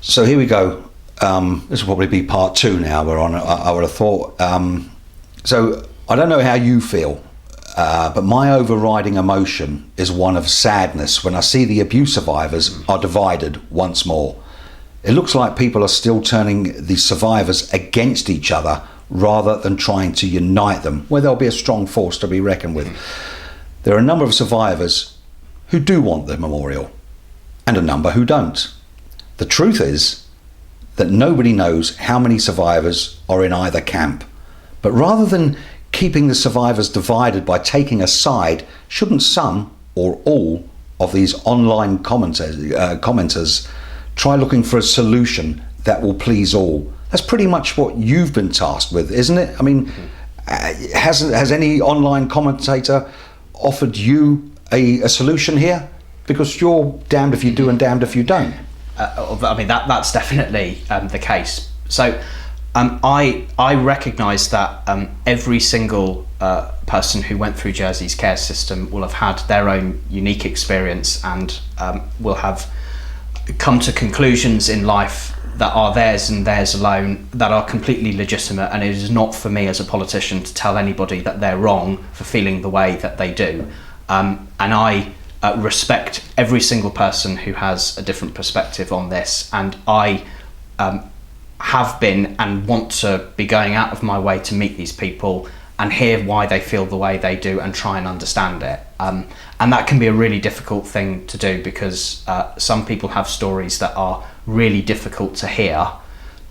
So here we go. This will probably be part two now. We're on, I would have thought. So I don't know how you feel, but my overriding emotion is one of sadness when I see the abuse survivors are divided once more. It looks like people are still turning the survivors against each other rather than trying to unite them, where there'll be a strong force to be reckoned with. There are a number of survivors who do want the memorial, and a number who don't. The truth is that nobody knows how many survivors are in either camp. But rather than keeping the survivors divided by taking a side, shouldn't some or all of these online commenters try looking for a solution that will please all? That's pretty much what you've been tasked with, isn't it? I mean, has any online commentator offered you a solution here? Because you're damned if you do and damned if you don't. I mean, that's definitely the case. So I recognise that every single person who went through Jersey's care system will have had their own unique experience and will have come to conclusions in life that are theirs and theirs alone, that are completely legitimate, and it is not for me as a politician to tell anybody that they're wrong for feeling the way that they do. And I respect every single person who has a different perspective on this, and I have been and want to be going out of my way to meet these people and hear why they feel the way they do and try and understand it. And that can be a really difficult thing to do because some people have stories that are really difficult to hear,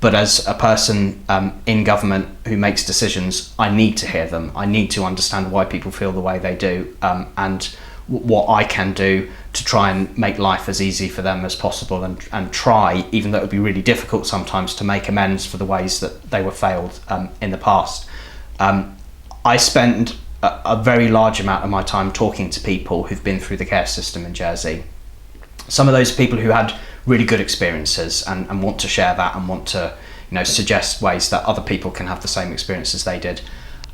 but as a person in government who makes decisions, I need to hear them. I need to understand why people feel the way they do, and what I can do to try and make life as easy for them as possible, and try, even though it would be really difficult sometimes, to make amends for the ways that they were failed in the past. I spend a very large amount of my time talking to people who've been through the care system in Jersey. Some of those people who had really good experiences and want to share that and want to, suggest ways that other people can have the same experiences they did.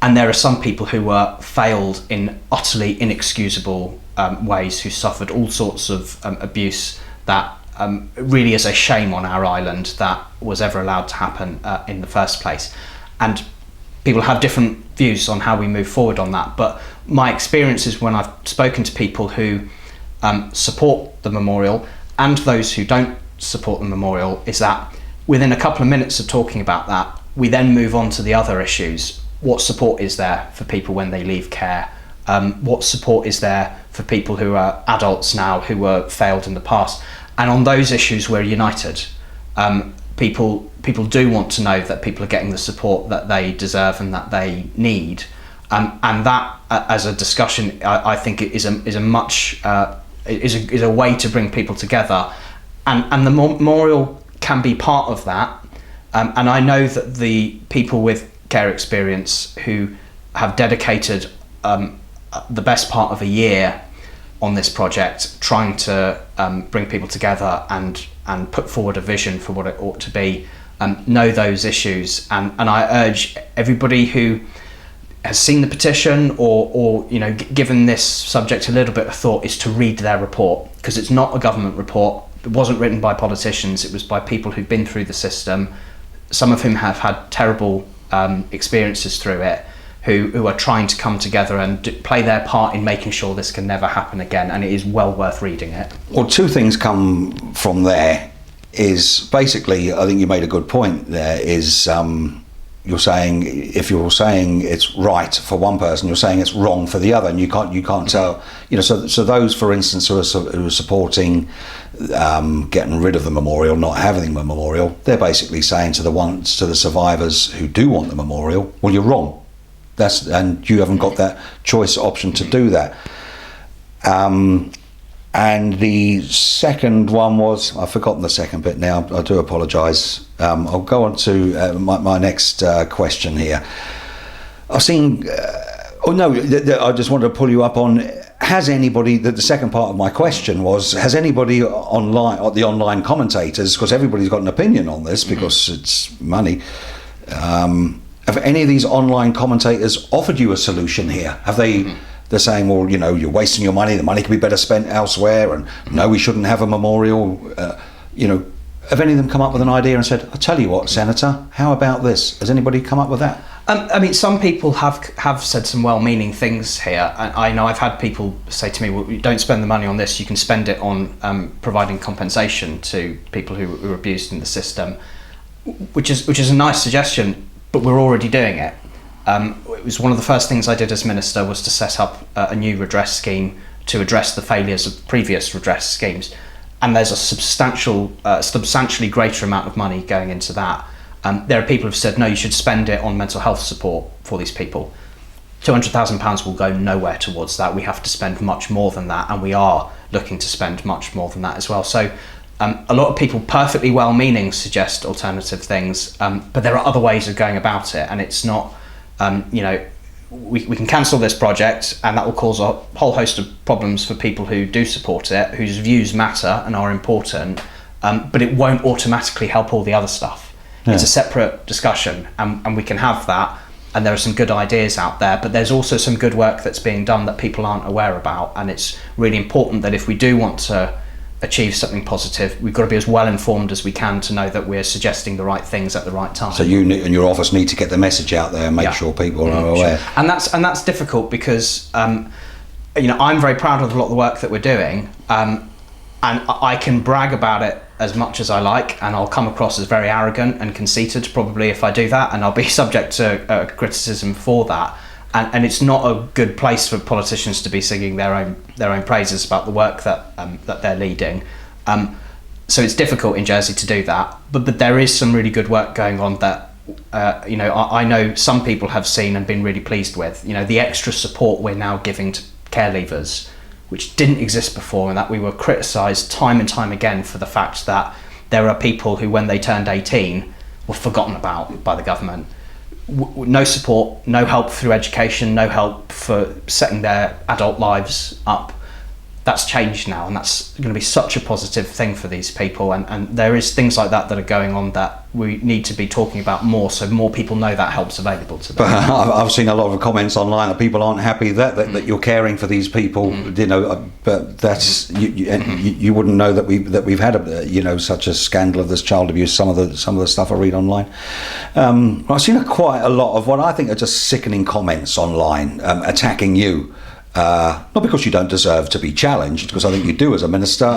And there are some people who were failed in utterly inexcusable ways, who suffered all sorts of abuse that really is a shame on our island that was ever allowed to happen in the first place. And people have different views on how we move forward on that. But my experience is, when I've spoken to people who support the memorial and those who don't support the memorial, is that within a couple of minutes of talking about that, we then move on to the other issues. What support is there for people when they leave care? What support is there for people who are adults now who were failed in the past? And on those issues, we're united. People do want to know that people are getting the support that they deserve and that they need. And that, as a discussion, I think is a way to bring people together. And the memorial can be part of that. And I know that the people with care experience who have dedicated the best part of a year on this project, trying to bring people together and put forward a vision for what it ought to be, know those issues. And I urge everybody who has seen the petition or given this subject a little bit of thought, is to read their report, because it's not a government report. It wasn't written by politicians. It was by people who've been through the system, some of whom have had terrible experiences through it, who are trying to come together and play their part in making sure this can never happen again, and it is well worth reading it. Well, two things come from there. Is basically, I think you made a good point there, is you're saying, if you're saying it's right for one person, you're saying it's wrong for the other, and you can't tell, so those, for instance, who are supporting getting rid of the memorial, not having the memorial, they're basically saying to the survivors who do want the memorial, well, you're wrong. And you haven't got that choice option to do that. And the second one was, I've forgotten the second bit now, I do apologise. I'll go on to my next question here. I've seen, I just wanted to pull you up on, has anybody, the second part of my question was, has anybody online, or the online commentators, because everybody's got an opinion on this because it's money, have any of these online commentators offered you a solution here? Have they, they're saying, well, you're wasting your money, the money could be better spent elsewhere, and no, we shouldn't have a memorial, have any of them come up with an idea and said, "I'll tell you what, Senator, how about this"? Has anybody come up with that? I mean, some people have said some well-meaning things here. I know I've had people say to me, "Well, you don't spend the money on this. You can spend it on providing compensation to people who were abused in the system," which is a nice suggestion. But we're already doing it. It was one of the first things I did as minister was to set up a new redress scheme to address the failures of previous redress schemes, and there's a substantially greater amount of money going into that. There are people who've said, no, you should spend it on mental health support for these people. £200,000 will go nowhere towards that. We have to spend much more than that, and we are looking to spend much more than that as well. So a lot of people, perfectly well-meaning, suggest alternative things, but there are other ways of going about it, and it's not, we can cancel this project and that will cause a whole host of problems for people who do support it, whose views matter and are important, but it won't automatically help all the other stuff. Yeah. It's a separate discussion, and we can have that, and there are some good ideas out there, but there's also some good work that's being done that people aren't aware about, and it's really important that if we do want to achieve something positive, we've got to be as well informed as we can to know that we're suggesting the right things at the right time. So you and your office need to get the message out there and make sure people are aware. Sure. And that's difficult because I'm very proud of a lot of the work that we're doing, and I can brag about it as much as I like, and I'll come across as very arrogant and conceited probably if I do that, and I'll be subject to criticism for that. And it's not a good place for politicians to be singing their own praises about the work that they're leading. So it's difficult in Jersey to do that. But there is some really good work going on that I know some people have seen and been really pleased with. The extra support we're now giving to care leavers, which didn't exist before, and that we were criticised time and time again for the fact that there are people who, when they turned 18, were forgotten about by the government. No support, no help through education, no help for setting their adult lives up. That's changed now, and that's going to be such a positive thing for these people, and there is things like that are going on that we need to be talking about more, so more people know that help's available to them. But I've seen a lot of comments online that people aren't happy that you're caring for these people, but that's you wouldn't know that we've had such a scandal of this child abuse. Some of the stuff I read online. I've seen quite a lot of what I think are just sickening comments online attacking you. Not because you don't deserve to be challenged, because I think you do as a minister,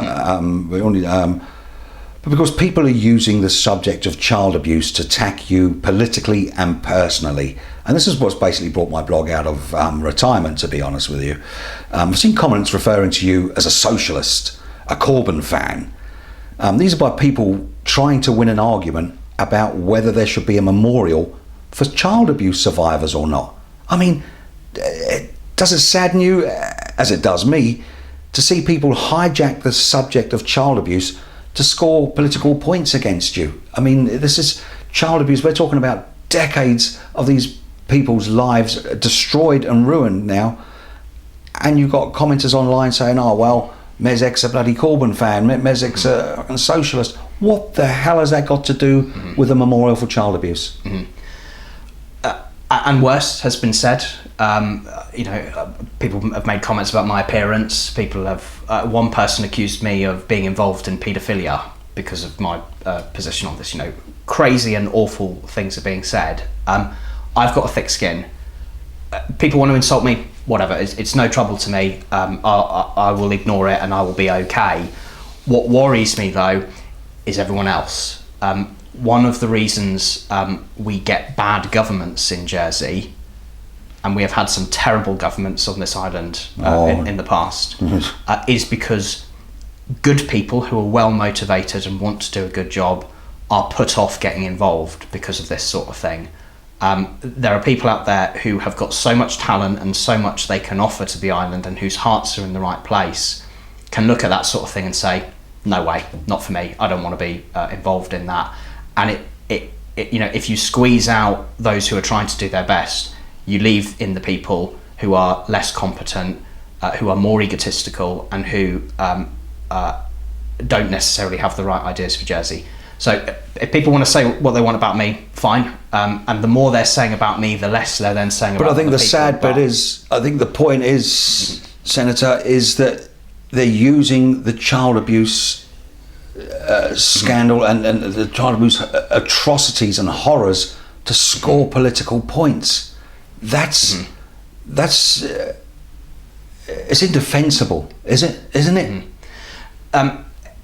but because people are using the subject of child abuse to attack you politically and personally. And this is what's basically brought my blog out of retirement, to be honest with you. I've seen comments referring to you as a socialist, a Corbyn fan. These are by people trying to win an argument about whether there should be a memorial for child abuse survivors or not. I mean, does it sadden you, as it does me, to see people hijack the subject of child abuse to score political points against you? I mean, this is child abuse. We're talking about decades of these people's lives destroyed and ruined now. And you've got commenters online saying, oh, well, Mezec's a bloody Corbyn fan, Mezec's a socialist. What the hell has that got to do with a memorial for child abuse? And worse has been said. People have made comments about my appearance. People have. One person accused me of being involved in paedophilia because of my position on this. Crazy and awful things are being said. I've got a thick skin. People want to insult me. Whatever. It's no trouble to me. I will ignore it and I will be okay. What worries me though is everyone else. One of the reasons we get bad governments in Jersey, and we have had some terrible governments on this island in the past, is because good people who are well motivated and want to do a good job are put off getting involved because of this sort of thing. There are people out there who have got so much talent and so much they can offer to the island, and whose hearts are in the right place, can look at that sort of thing and say, no way, not for me, I don't want to be involved in that. And if you squeeze out those who are trying to do their best, you leave in the people who are less competent, who are more egotistical, and who don't necessarily have the right ideas for Jersey. So if people want to say what they want about me, fine. And the more they're saying about me, the less they're then saying about me. But I think the sad bit is, I think the point is, Senator, is that they're using the child abuse scandal and the trying to use atrocities and horrors to score political points. That's it's indefensible, isn't it?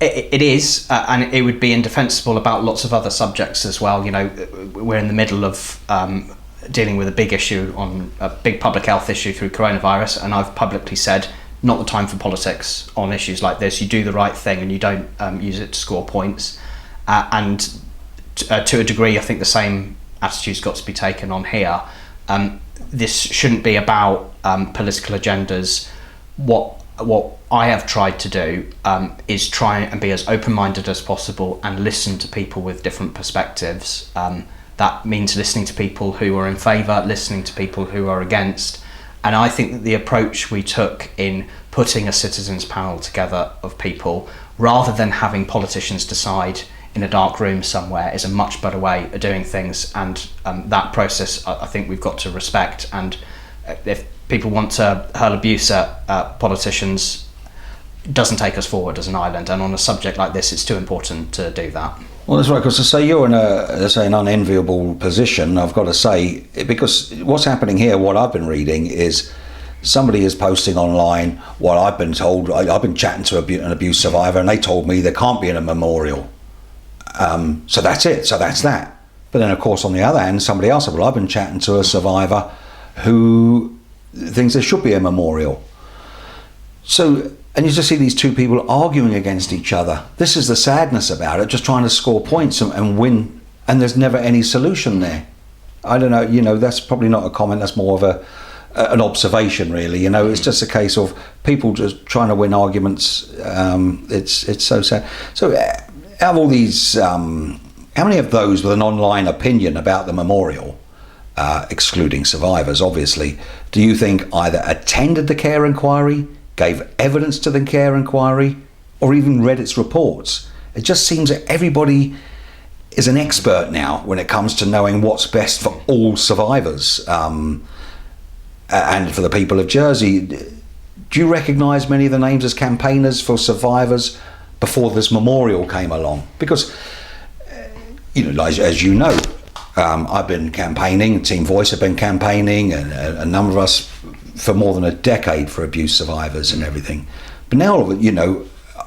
It is, and it would be indefensible about lots of other subjects as well. You know, we're in the middle of dealing with a big issue on a big public health issue through coronavirus, and I've publicly said, not the time for politics on issues like this. You do the right thing and you don't use it to score points. And to a degree, I think the same attitude's got to be taken on here. This shouldn't be about political agendas. What I have tried to do is try and be as open-minded as possible and listen to people with different perspectives. That means listening to people who are in favour, listening to people who are against. And I think that the approach we took in putting a citizens panel together of people, rather than having politicians decide in a dark room somewhere, is a much better way of doing things. And that process, I think we've got to respect. And if people want to hurl abuse at politicians, it doesn't take us forward as an island. And on a subject like this, it's too important to do that. Well, that's right, because to say you're in an unenviable position, I've got to say, because what's happening here, what I've been reading is somebody is posting online what I've been told. I've been chatting to an abuse survivor, and they told me there can't be a memorial. So that's it. So that's that. But then, of course, on the other hand, somebody else said, well, I've been chatting to a survivor who thinks there should be a memorial. So, and you just see these two people arguing against each other. This is the sadness about it, just trying to score points and win, and there's never any solution there. I don't know, that's probably not a comment, that's more of an observation, really. It's just a case of people just trying to win arguments. It's so sad. So out of all these, how many of those with an online opinion about the memorial, excluding survivors, obviously, do you think either attended the care inquiry, gave evidence to the care inquiry, or even read its reports? It just seems that everybody is an expert now when it comes to knowing what's best for all survivors and for the people of Jersey. Do you recognise many of the names as campaigners for survivors before this memorial came along? Because, as you know, I've been campaigning, Team Voice have been campaigning, and a number of us for more than a decade for abuse survivors and everything. But now,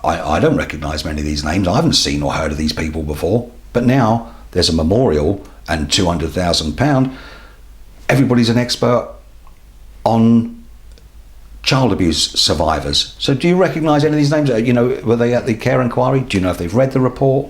I don't recognise many of these names. I haven't seen or heard of these people before. But now there's a memorial and £200,000. Everybody's an expert on child abuse survivors. So do you recognise any of these names? Were they at the care inquiry? Do you know if they've read the report?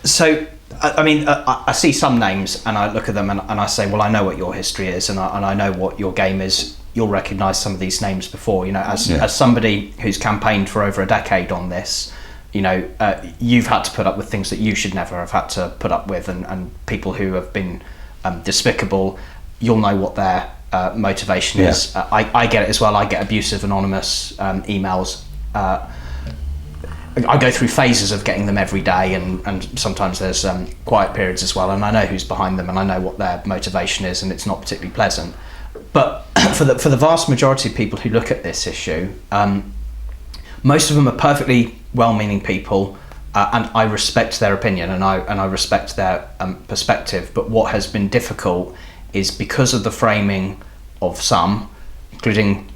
So I see some names and I look at them and I say, well, I know what your history is and I know what your game is. You'll recognise some of these names before. As somebody who's campaigned for over a decade on this, you've had to put up with things that you should never have had to put up with, and people who have been despicable, you'll know what their motivation is. I get it as well. I get abusive anonymous emails. I go through phases of getting them every day, and sometimes there's quiet periods as well, and I know who's behind them and I know what their motivation is, and it's not particularly pleasant. But for the vast majority of people who look at this issue, most of them are perfectly well-meaning people, and I respect their opinion and I respect their perspective. But what has been difficult is because of the framing of some, including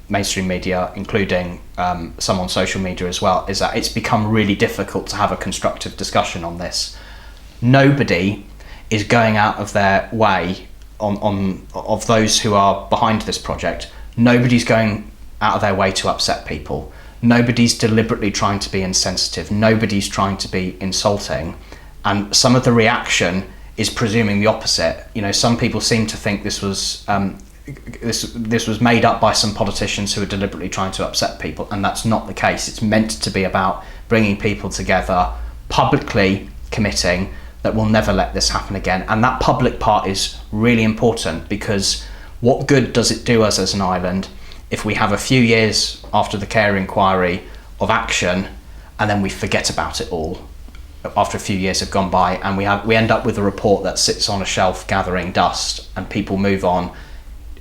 mainstream media, including some on social media as well, is that it's become really difficult to have a constructive discussion on this. Nobody is going out of their way of those who are behind this project. Nobody's going out of their way to upset people. Nobody's deliberately trying to be insensitive. Nobody's trying to be insulting. And some of the reaction is presuming the opposite. Some people seem to think this was this was made up by some politicians who are deliberately trying to upset people, and that's not the case. It's meant to be about bringing people together, publicly committing that we'll never let this happen again. And that public part is really important, because what good does it do us as an island if we have a few years after the care inquiry of action and then we forget about it all after a few years have gone by, and we end up with a report that sits on a shelf gathering dust, and people move on.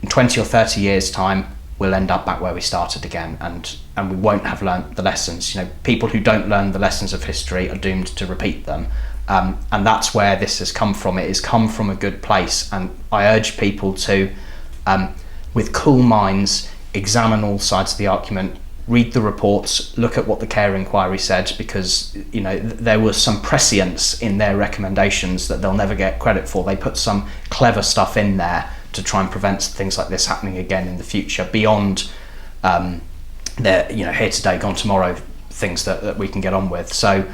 In 20 or 30 years time, we'll end up back where we started again, and we won't have learnt the lessons. You know, people who don't learn the lessons of history are doomed to repeat them, and that's where this has come from. It has come from a good place, and I urge people to, with cool minds, examine all sides of the argument, read the reports, look at what the care inquiry said, because you know there was some prescience in their recommendations that they'll never get credit for. They put some clever stuff in there to try and prevent things like this happening again in the future, beyond their, you know, here today, gone tomorrow things that we can get on with. So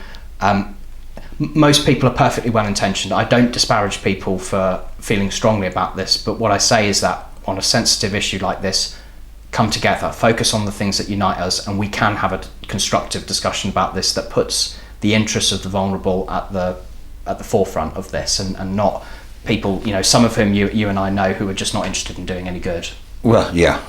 most people are perfectly well intentioned. I don't disparage people for feeling strongly about this, but what I say is that on a sensitive issue like this, come together, focus on the things that unite us, and we can have a constructive discussion about this that puts the interests of the vulnerable at the forefront of this, and not people, you know, some of whom you and I know, who are just not interested in doing any good. Well, yeah,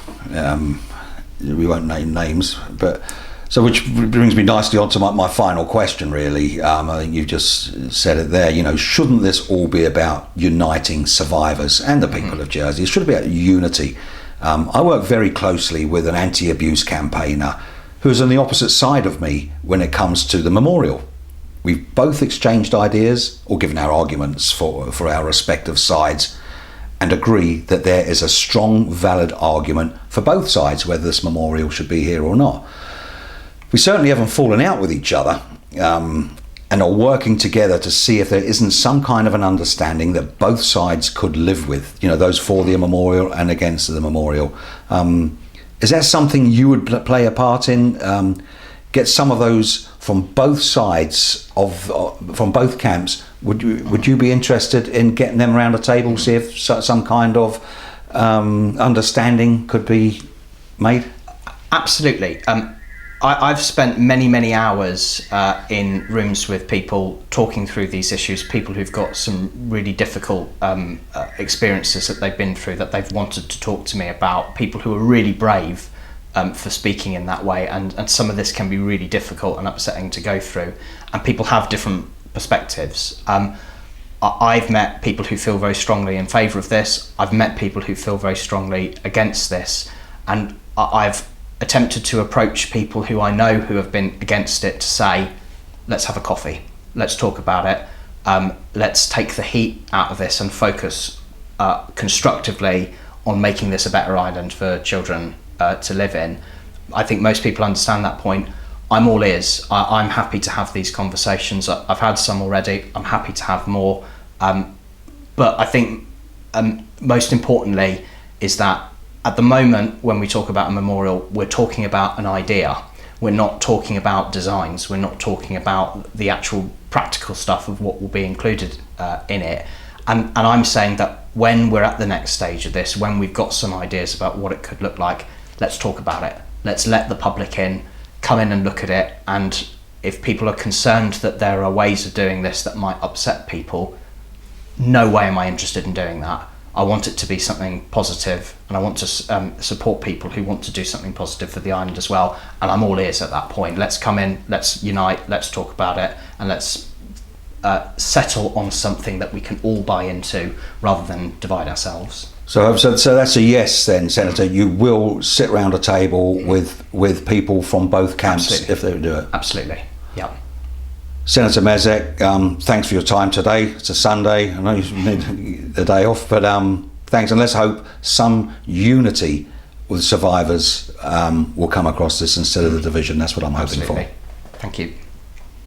we won't name names, but so which brings me nicely on to my final question, really. I think you've just said it there. You know, shouldn't this all be about uniting survivors and the people of Jersey? It should be about unity. I work very closely with an anti-abuse campaigner who's on the opposite side of me when it comes to the memorial. We've both exchanged ideas or given our arguments for our respective sides, and agree that there is a strong, valid argument for both sides whether this memorial should be here or not. We certainly haven't fallen out with each other, and are working together to see if there isn't some kind of an understanding that both sides could live with, you know, those for the memorial and against the memorial. Is that something you would play a part in? Get some of those from both sides from both camps. Would you be interested in getting them around a table, see if some kind of understanding could be made? Absolutely. I've spent many hours in rooms with people talking through these issues, people who've got some really difficult experiences that they've been through, that they've wanted to talk to me about, people who are really brave for speaking in that way, and some of this can be really difficult and upsetting to go through, and people have different perspectives. I've met people who feel very strongly in favour of this. I've met people who feel very strongly against this, and I've attempted to approach people who I know who have been against it to say, let's have a coffee, let's talk about it, let's take the heat out of this and focus constructively on making this a better island for children to live in. I think most people understand that point. I'm all ears. I'm happy to have these conversations. I've had some already. I'm happy to have more. But I think most importantly is that at the moment, when we talk about a memorial, we're talking about an idea. We're not talking about designs. We're not talking about the actual practical stuff of what will be included in it. And I'm saying that when we're at the next stage of this, when we've got some ideas about what it could look like, let's talk about it. Let's let the public in, come in and look at it. And if people are concerned that there are ways of doing this that might upset people, no way am I interested in doing that. I want it to be something positive, and I want to support people who want to do something positive for the island as well. And I'm all ears at that point. Let's come in, let's unite, let's talk about it, and let's settle on something that we can all buy into rather than divide ourselves. So that's a yes then, Senator. You will sit round a table with people from both camps. Absolutely. If they do it. Absolutely, yeah. Senator Mezec, thanks for your time today. It's a Sunday. I know you need the day off, but thanks. And let's hope some unity with survivors will come across this instead of the division. That's what I'm hoping for. Thank you.